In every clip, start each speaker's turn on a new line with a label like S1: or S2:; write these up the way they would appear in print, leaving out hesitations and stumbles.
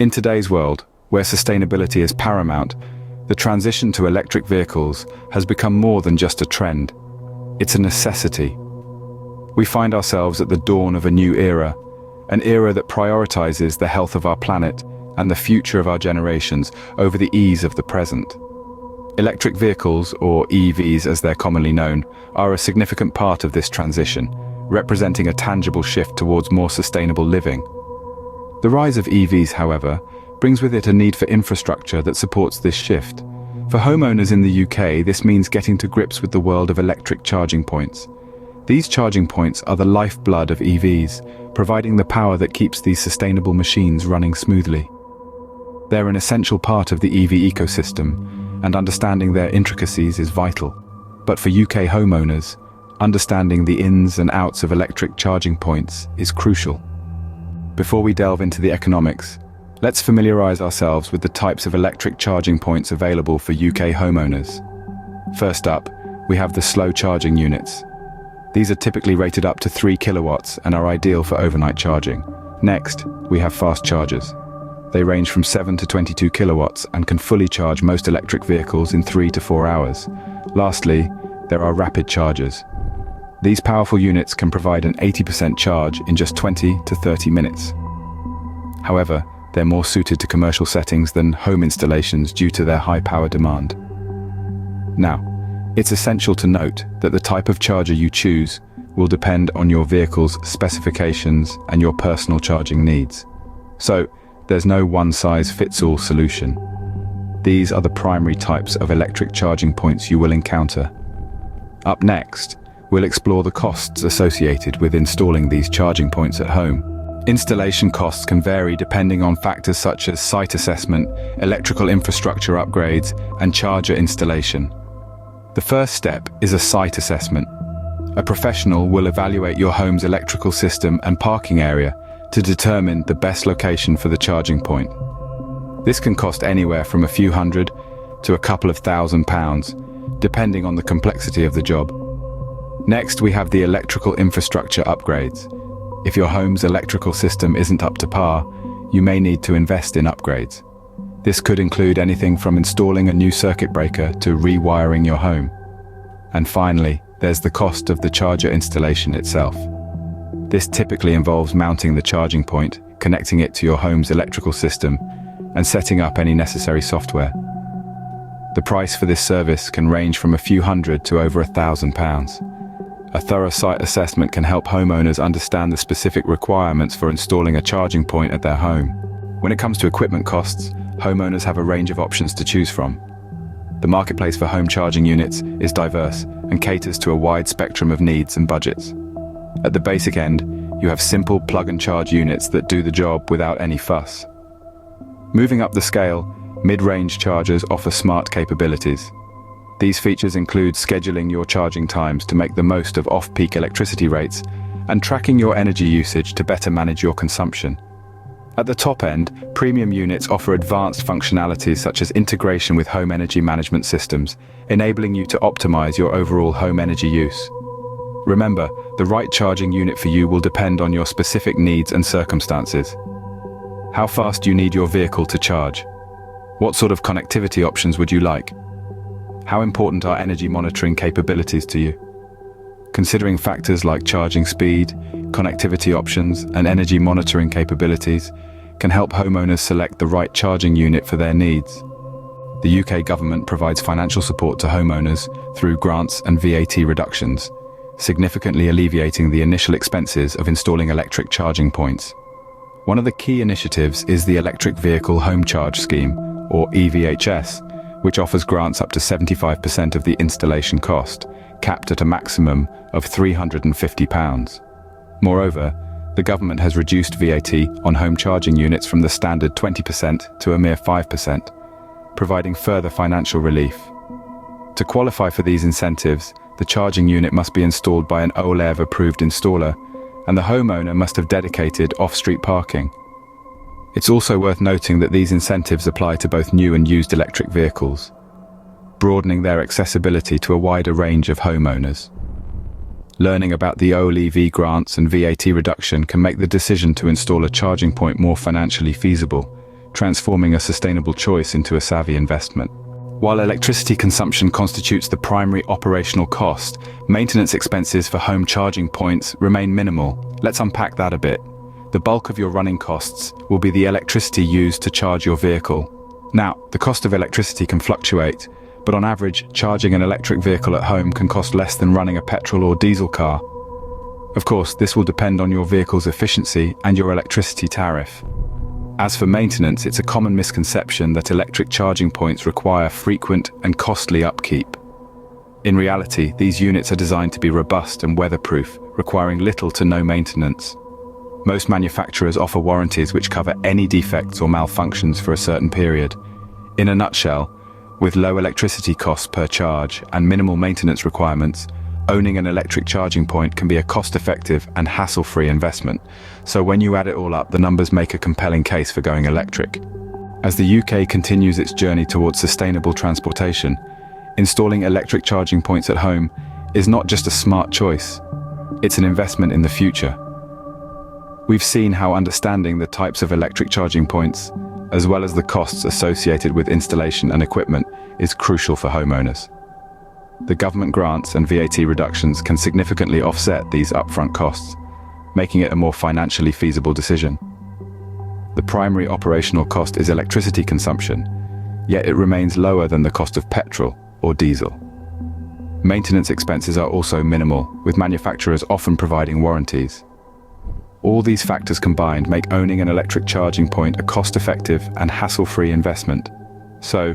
S1: In today's world, where sustainability is paramount, the transition to electric vehicles has become more than just a trend. It's a necessity. We find ourselves at the dawn of a new era, an era that prioritizes the health of our planet and the future of our generations over the ease of the present. Electric vehicles, or EVs as they're commonly known, are a significant part of this transition, representing a tangible shift towards more sustainable living. The rise of EVs, however, brings with it a need for infrastructure that supports this shift. For homeowners in the UK, this means getting to grips with the world of electric charging points. These charging points are the lifeblood of EVs, providing the power that keeps these sustainable machines running smoothly. They're an essential part of the EV ecosystem, and understanding their intricacies is vital. But for UK homeowners, understanding the ins and outs of electric charging points is crucial. Before we delve into the economics, let's familiarize ourselves with the types of electric charging points available for UK homeowners. First up, we have the slow charging units. These are typically rated up to 3 kilowatts and are ideal for overnight charging. Next, we have fast chargers. They range from 7 to 22 kilowatts and can fully charge most electric vehicles in 3 to 4 hours. Lastly, there are rapid chargers. These powerful units can provide an 80% charge in just 20 to 30 minutes. However, they're more suited to commercial settings than home installations due to their high power demand. Now, it's essential to note that the type of charger you choose will depend on your vehicle's specifications and your personal charging needs. So, there's no one-size-fits-all solution. These are the primary types of electric charging points you will encounter. Up next, we'll explore the costs associated with installing these charging points at home. Installation costs can vary depending on factors such as site assessment, electrical infrastructure upgrades, and charger installation. The first step is a site assessment. A professional will evaluate your home's electrical system and parking area to determine the best location for the charging point. This can cost anywhere from a few hundred to a couple of £1,000s, depending on the complexity of the job. Next, we have the electrical infrastructure upgrades. If your home's electrical system isn't up to par, you may need to invest in upgrades. This could include anything from installing a new circuit breaker to rewiring your home. And finally, there's the cost of the charger installation itself. This typically involves mounting the charging point, connecting it to your home's electrical system, and setting up any necessary software. The price for this service can range from a few hundred to over £1,000. A thorough site assessment can help homeowners understand the specific requirements for installing a charging point at their home. When it comes to equipment costs, homeowners have a range of options to choose from. The marketplace for home charging units is diverse and caters to a wide spectrum of needs and budgets. At the basic end, you have simple plug-and-charge units that do the job without any fuss. Moving up the scale, mid-range chargers offer smart capabilities. These features include scheduling your charging times to make the most of off-peak electricity rates and tracking your energy usage to better manage your consumption. At the top end, premium units offer advanced functionalities such as integration with home energy management systems, enabling you to optimize your overall home energy use. Remember, the right charging unit for you will depend on your specific needs and circumstances. How fast do you need your vehicle to charge? What sort of connectivity options would you like? How important are energy monitoring capabilities to you? Considering factors like charging speed, connectivity options, and energy monitoring capabilities can help homeowners select the right charging unit for their needs. The UK government provides financial support to homeowners through grants and VAT reductions, significantly alleviating the initial expenses of installing electric charging points. One of the key initiatives is the Electric Vehicle Home Charge Scheme, or EVHS, which offers grants up to 75% of the installation cost, capped at a maximum of £350. Moreover, the government has reduced VAT on home charging units from the standard 20% to a mere 5%, providing further financial relief. To qualify for these incentives, the charging unit must be installed by an OLEV-approved installer, and the homeowner must have dedicated off-street parking. It's also worth noting that these incentives apply to both new and used electric vehicles, broadening their accessibility to a wider range of homeowners. Learning about the OLEV grants and VAT reduction can make the decision to install a charging point more financially feasible, transforming a sustainable choice into a savvy investment. While electricity consumption constitutes the primary operational cost, maintenance expenses for home charging points remain minimal. Let's unpack that a bit. The bulk of your running costs will be the electricity used to charge your vehicle. Now, the cost of electricity can fluctuate, but on average, charging an electric vehicle at home can cost less than running a petrol or diesel car. Of course, this will depend on your vehicle's efficiency and your electricity tariff. As for maintenance, it's a common misconception that electric charging points require frequent and costly upkeep. In reality, these units are designed to be robust and weatherproof, requiring little to no maintenance. Most manufacturers offer warranties which cover any defects or malfunctions for a certain period. In a nutshell, with low electricity costs per charge and minimal maintenance requirements, owning an electric charging point can be a cost-effective and hassle-free investment. So when you add it all up, the numbers make a compelling case for going electric. As the UK continues its journey towards sustainable transportation, installing electric charging points at home is not just a smart choice, it's an investment in the future. We've seen how understanding the types of electric charging points, as well as the costs associated with installation and equipment, is crucial for homeowners. The government grants and VAT reductions can significantly offset these upfront costs, making it a more financially feasible decision. The primary operational cost is electricity consumption, yet it remains lower than the cost of petrol or diesel. Maintenance expenses are also minimal, with manufacturers often providing warranties. All these factors combined make owning an electric charging point a cost-effective and hassle-free investment. So,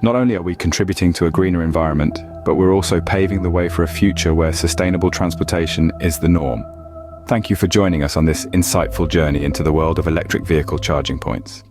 S1: not only are we contributing to a greener environment, but we're also paving the way for a future where sustainable transportation is the norm. Thank you for joining us on this insightful journey into the world of electric vehicle charging points.